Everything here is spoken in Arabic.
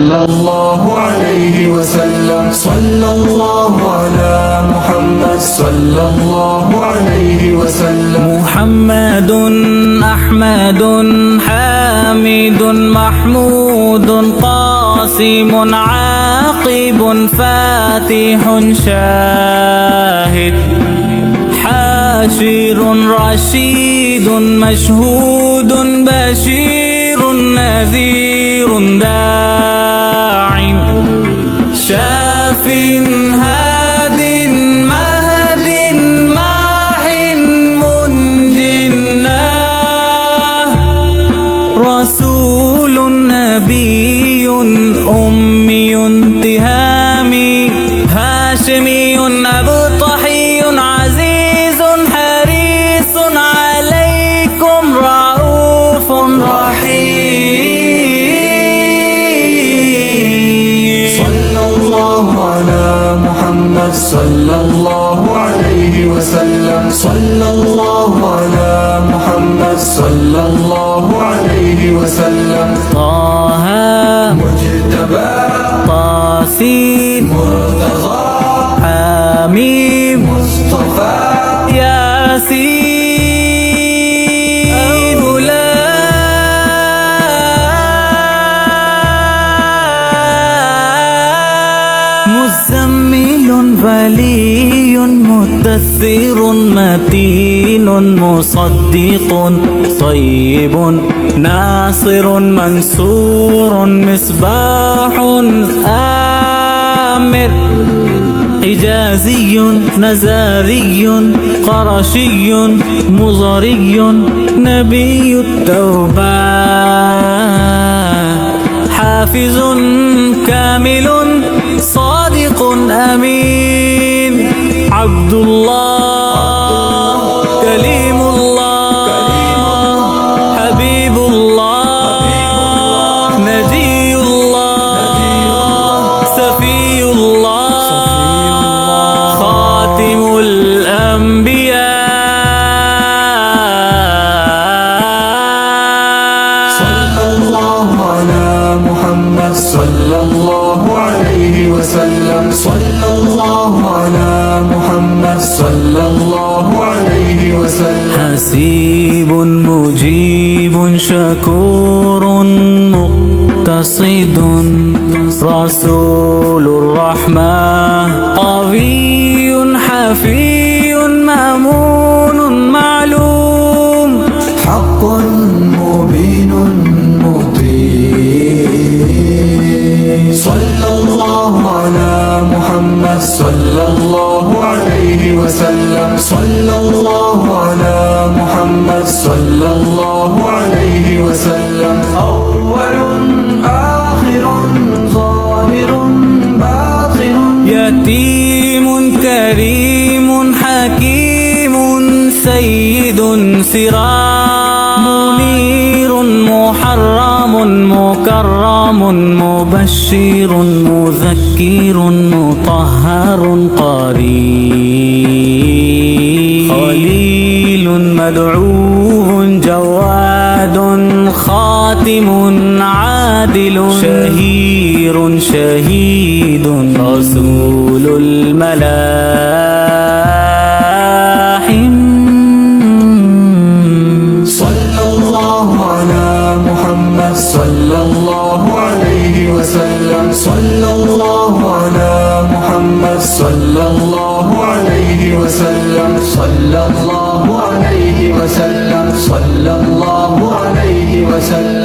صلى الله عليه وسلم. صلى الله على محمد صلى الله عليه وسلم. محمد أحمد حامد محمود قاسم عاقب فاتح شاهد حاشر رشيد مشهود بشير نذير داع شاف هاد مهد ماح منجنا رسول نبي أمي تهامي هاشمي أبطحي عزيز حريص عليكم رؤوف رحيم. صلى الله على محمد صلى الله عليه وسلم. صلى الله على محمد صلى الله عليه وسلم. طه مجتبى طاسين مرتضى حميم مصطفى ياسين مزمل ولي مدثر متين مصدق طيب ناصر منصور مصباح آمر حجازي نزاري قرشي مضري نبي التوبة حافظ كامل صادق أمين عبد الله كليم الله حبيب الله نجي الله سفي الله خاتم الأنبياء. صلى الله على محمد صلى الله عليه وسلم. صلى الله على محمد صلى الله عليه وسلم. حسيب مجيب شكور مقتصد رسول الرحمة قوي حفي مأمون معلوم حق مبين مطيع. صلى الله على محمد صلى الله عليه وسلم. صلى الله على محمد صلى الله عليه وسلم. أول آخر ظاهر باطن يتيم كريم حكيم سيد سراج منير محرم مكرم مبشر مذكر مطهر قريب خليل مدعو جواد خاتم عادل شهير شهيد رسول الملاحم. صلى الله على محمد صلى الله عليه وسلم. صلى الله على محمد صلى الله عليه وسلم. صلى الله عليه وسلم. صلى الله عليه وسلم.